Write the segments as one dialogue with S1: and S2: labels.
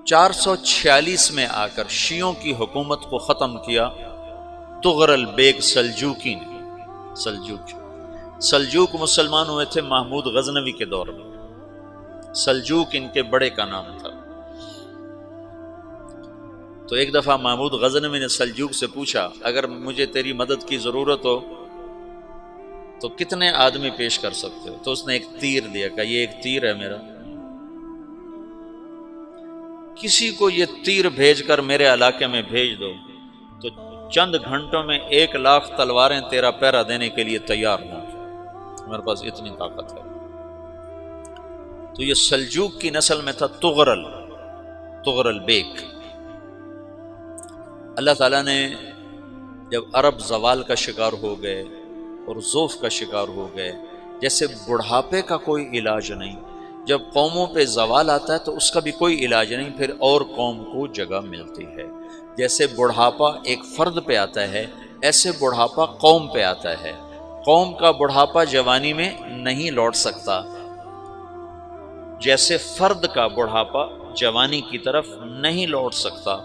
S1: 446 میں آ کر شیعوں کی حکومت کو ختم کیا تغرل بیگ سلجوکی نے۔ سلجوک مسلمان ہوئے تھے محمود غزنوی کے دور میں، سلجوک ان کے بڑے کا نام تھا۔ تو ایک دفعہ محمود غزنوی نے سلجوک سے پوچھا اگر مجھے تیری مدد کی ضرورت ہو تو کتنے آدمی پیش کر سکتے ہو؟ تو اس نے ایک تیر دیا، کہا یہ ایک تیر ہے میرا، کسی کو یہ تیر بھیج کر میرے علاقے میں بھیج دو تو چند گھنٹوں میں 1,00,000 تلواریں تیرا پہرا دینے کے لیے تیار ہوں، میرے پاس اتنی طاقت ہے۔ تو یہ سلجوک کی نسل میں تھا تغرل بیگ۔ اللہ تعالیٰ نے جب عرب زوال کا شکار ہو گئے اور ضعف کا شکار ہو گئے، جیسے بڑھاپے کا کوئی علاج نہیں، جب قوموں پہ زوال آتا ہے تو اس کا بھی کوئی علاج نہیں، پھر اور قوم کو جگہ ملتی ہے۔ جیسے بڑھاپا ایک فرد پہ آتا ہے، ایسے بڑھاپا قوم پہ آتا ہے۔ قوم کا بڑھاپا جوانی میں نہیں لوٹ سکتا، جیسے فرد کا بڑھاپا جوانی کی طرف نہیں لوٹ سکتا،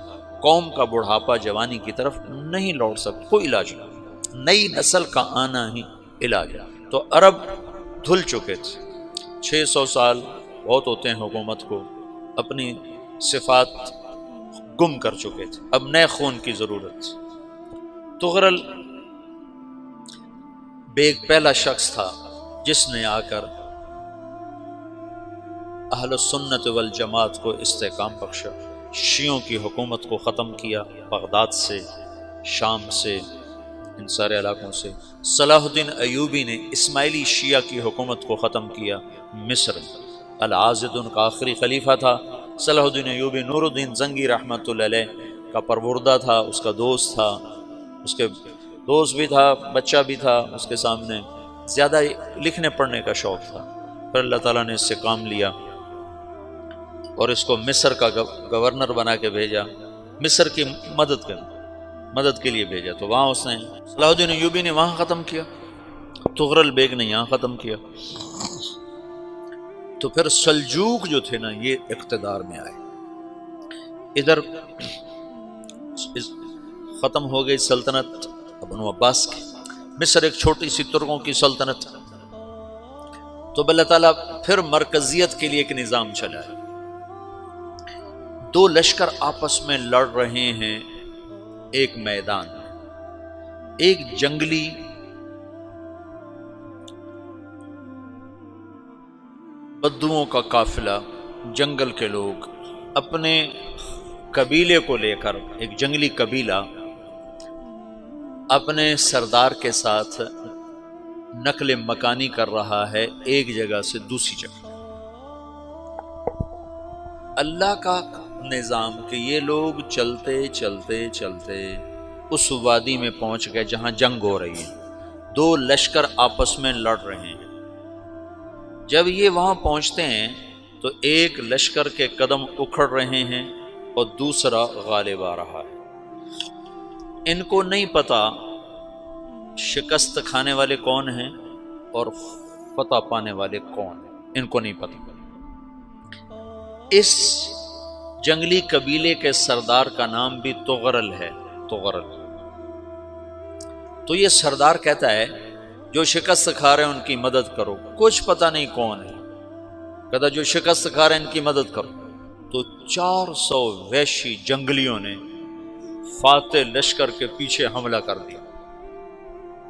S1: قوم کا بڑھاپا جوانی کی طرف نہیں لوٹ سکتا، کوئی علاج نہیں، نئی نسل کا آنا ہی علاج ہے۔ تو عرب دھل چکے تھے، 600 سال بہت ہوتے ہیں حکومت کو، اپنی صفات گم کر چکے تھے، اب نئے خون کی ضرورت تھی۔ تغرل بیگ پہلا شخص تھا جس نے آ کر اہل سنت والجماعت کو استحکام بخشا، شیعوں کی حکومت کو ختم کیا، بغداد سے، شام سے، ان سارے علاقوں سے۔ صلاح الدین ایوبی نے اسماعیلی شیعہ کی حکومت کو ختم کیا، مصر۔ العاضد ان کا آخری خلیفہ تھا۔ صلاح الدین ایوبی نور الدین زنگی رحمۃ اللہ علیہ کا پروردہ تھا، اس کا دوست تھا، اس کے دوست بھی تھا، بچہ بھی تھا اس کے سامنے، زیادہ لکھنے پڑھنے کا شوق تھا۔ پھر اللہ تعالیٰ نے اس سے کام لیا اور اس کو مصر کا گورنر بنا کے بھیجا، مصر کی مدد کے لیے بھیجا۔ تو وہاں اس نے صلاح الدین ایوبی نے وہاں ختم کیا، تغرل بیگ نے یہاں ختم کیا۔ تو پھر سلجوک جو تھے نا یہ اقتدار میں آئے، ادھر ختم ہو گئی سلطنت بنو عباس کی، مصر ایک چھوٹی سی ترکوں کی سلطنت۔ تو اللہ تعالیٰ پھر مرکزیت کے لیے ایک نظام چلایا، دو لشکر آپس میں لڑ رہے ہیں ایک میدان میں، ایک جنگلی بدوؤں کا قافلہ، جنگل کے لوگ اپنے قبیلے کو لے کر، ایک جنگلی قبیلہ اپنے سردار کے ساتھ نقل مکانی کر رہا ہے ایک جگہ سے دوسری جگہ۔ اللہ کا نظام کہ یہ لوگ چلتے چلتے چلتے اس وادی میں پہنچ گئے جہاں جنگ ہو رہی ہے، دو لشکر آپس میں لڑ رہے ہیں۔ جب یہ وہاں پہنچتے ہیں تو ایک لشکر کے قدم اکھڑ رہے ہیں اور دوسرا غالب آ رہا ہے۔ ان کو نہیں پتا شکست کھانے والے کون ہیں اور فتح پانے والے کون ہیں، ان کو نہیں پتا۔ اس جنگلی قبیلے کے سردار کا نام بھی تغرل ہے، تغرل۔ تو یہ سردار کہتا ہے جو شکست کھا رہے ہیں ان کی مدد کرو، کچھ پتہ نہیں کون ہے، کہتا جو شکست کھا رہے ہیں ان کی مدد کرو۔ تو 400 وحشی جنگلیوں نے فاتح لشکر کے پیچھے حملہ کر دیا۔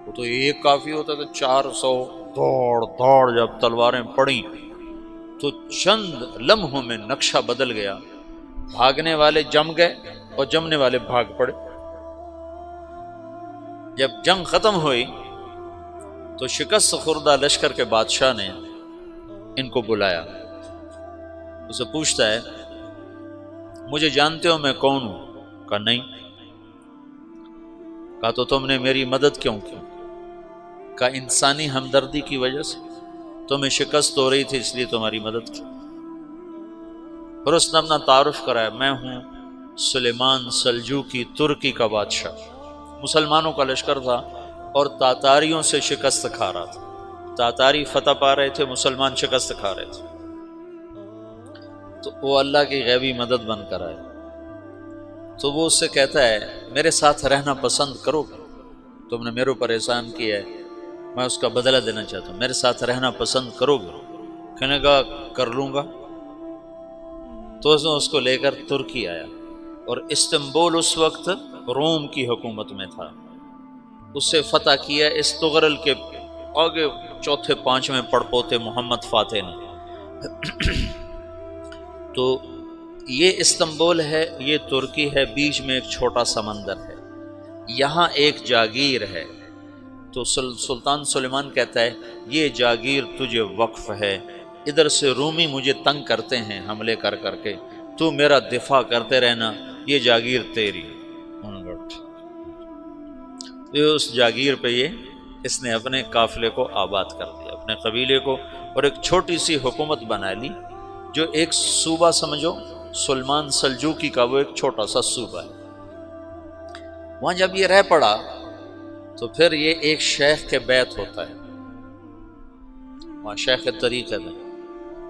S1: وہ تو ایک کافی ہوتا تھا، 400 دوڑ جب تلواریں پڑیں تو چند لمحوں میں نقشہ بدل گیا، بھاگنے والے جم گئے اور جمنے والے بھاگ پڑے۔ جب جنگ ختم ہوئی تو شکست خوردہ لشکر کے بادشاہ نے ان کو بلایا، اسے پوچھتا ہے مجھے جانتے ہو میں کون ہوں؟ کہا نہیں۔ کہا تو تم نے میری مدد کیوں کی؟ کہا انسانی ہمدردی کی وجہ سے، تمہیں شکست ہو رہی تھی اس لیے تمہاری مدد کی۔ پھر اس نے اپنا تعارف کرایا، میں ہوں سلیمان سلجوکی، ترکی کا بادشاہ۔ مسلمانوں کا لشکر تھا اور تاتاریوں سے شکست کھا رہا تھا، تاتاری فتح پا رہے تھے، مسلمان شکست کھا رہے تھے۔ تو وہ اللہ کی غیبی مدد بن کر آئے، تو وہ اس سے کہتا ہے میرے ساتھ رہنا پسند کرو گے؟ تم نے میرے اوپر احسان کیا ہے، میں اس کا بدلہ دینا چاہتا ہوں، میرے ساتھ رہنا پسند کرو گے؟ کہنے کا کر لوں گا۔ تو اس نے اس کو لے کر ترکی آیا، اور استنبول اس وقت روم کی حکومت میں تھا، اسے فتح کیا اس تغرل کے آگے چوتھے پانچویں پڑپوتے محمد فاتح نے۔ تو یہ استنبول ہے، یہ ترکی ہے، بیچ میں ایک چھوٹا سمندر ہے، یہاں ایک جاگیر ہے۔ تو سلطان سلیمان کہتا ہے یہ جاگیر تجھے وقف ہے، ادھر سے رومی مجھے تنگ کرتے ہیں حملے کر کر کے، تو میرا دفاع کرتے رہنا، یہ جاگیر تیری۔ یہ اس جاگیر پہ اس نے اپنے قافلے کو آباد کر دیا، اپنے قبیلے کو، اور ایک چھوٹی سی حکومت بنا لی، جو ایک صوبہ سمجھو سلمان سلجوقی کا، وہ ایک چھوٹا سا صوبہ ہے۔ وہاں جب یہ رہ پڑا تو پھر یہ ایک شیخ کے بیت ہوتا ہے، وہاں شیخ طریقہ ہے،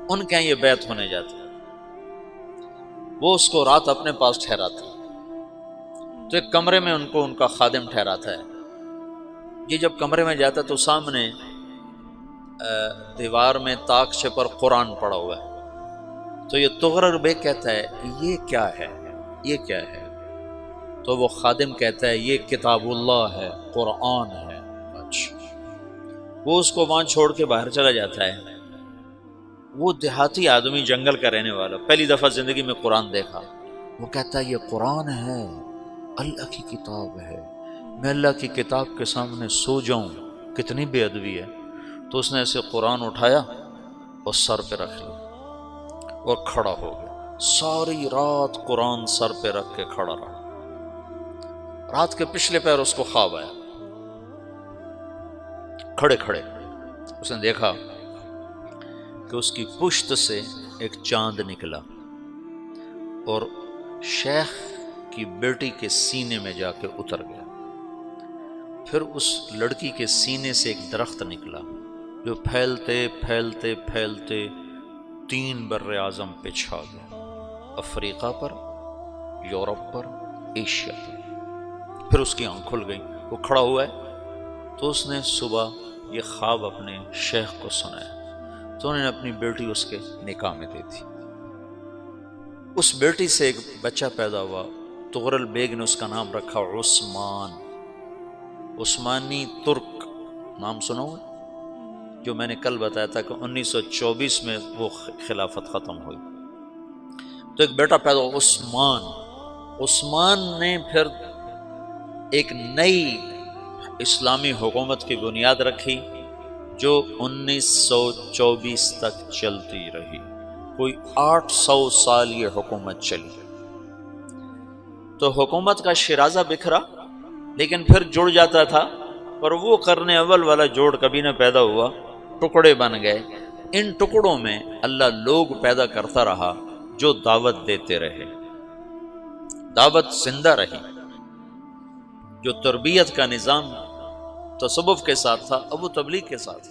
S1: ان کے یہ بیت ہونے جاتا ہے، وہ اس کو رات اپنے پاس ٹھہراتا ہے، تو ایک کمرے میں ان کا خادم ٹھہراتا ہے۔ یہ جب کمرے میں جاتا ہے تو سامنے دیوار میں تاکچے پر قرآن پڑا ہوا ہے، تو یہ تغرل بیگ کہتا ہے یہ کیا ہے، یہ کیا ہے؟ تو وہ خادم کہتا ہے یہ کتاب اللہ ہے، قرآن ہے۔ اچھا، وہ اس کو وہاں چھوڑ کے باہر چلا جاتا ہے۔ وہ دیہاتی آدمی، جنگل کا رہنے والا، پہلی دفعہ زندگی میں قرآن دیکھا، وہ کہتا ہے یہ قرآن ہے، اللہ کی کتاب ہے، میں اللہ کی کتاب کے سامنے سو جاؤں، کتنی بے ادبی ہے۔ تو اس نے ایسے قرآن اٹھایا اور سر پہ رکھ لیا اور کھڑا ہو گیا، ساری رات قرآن سر پہ رکھ کے کھڑا رہا۔ رات کے پچھلے پہر اس کو خواب آیا، کھڑے کھڑے اس نے دیکھا کہ اس کی پشت سے ایک چاند نکلا اور شیخ کی بیٹی کے سینے میں جا کے اتر گیا، پھر اس لڑکی کے سینے سے ایک درخت نکلا جو پھیلتے پھیلتے پھیلتے 3 بر اعظم پہ چھا گیا، افریقہ پر، یورپ پر، ایشیا پر۔ پھر اس کی آنکھ کھل گئی، وہ کھڑا ہوا ہے، تو اس نے صبح یہ خواب اپنے شیخ کو سنایا، تو انہوں نے اپنی بیٹی اس کے نکاح میں دے دی۔ اس بیٹی سے ایک بچہ پیدا ہوا، تغرل بیگ نے اس کا نام رکھا عثمان، عثمانی ترک نام سنا ہوا، جو میں نے کل بتایا تھا کہ 1924 میں وہ خلافت ختم ہوئی۔ تو ایک بیٹا پیدا ہوا عثمان۔ عثمان نے پھر ایک نئی اسلامی حکومت کی بنیاد رکھی جو 1924 تک چلتی رہی، کوئی 800 سال یہ حکومت چلی۔ تو حکومت کا شیرازہ بکھرا، لیکن پھر جڑ جاتا تھا، اور وہ قرن اول والا جوڑ کبھی نہ پیدا ہوا، ٹکڑے بن گئے۔ ان ٹکڑوں میں اللہ لوگ پیدا کرتا رہا جو دعوت دیتے رہے، دعوت زندہ رہی۔ جو تربیت کا نظام تصوف کے ساتھ تھا، اب وہ تبلیغ کے ساتھ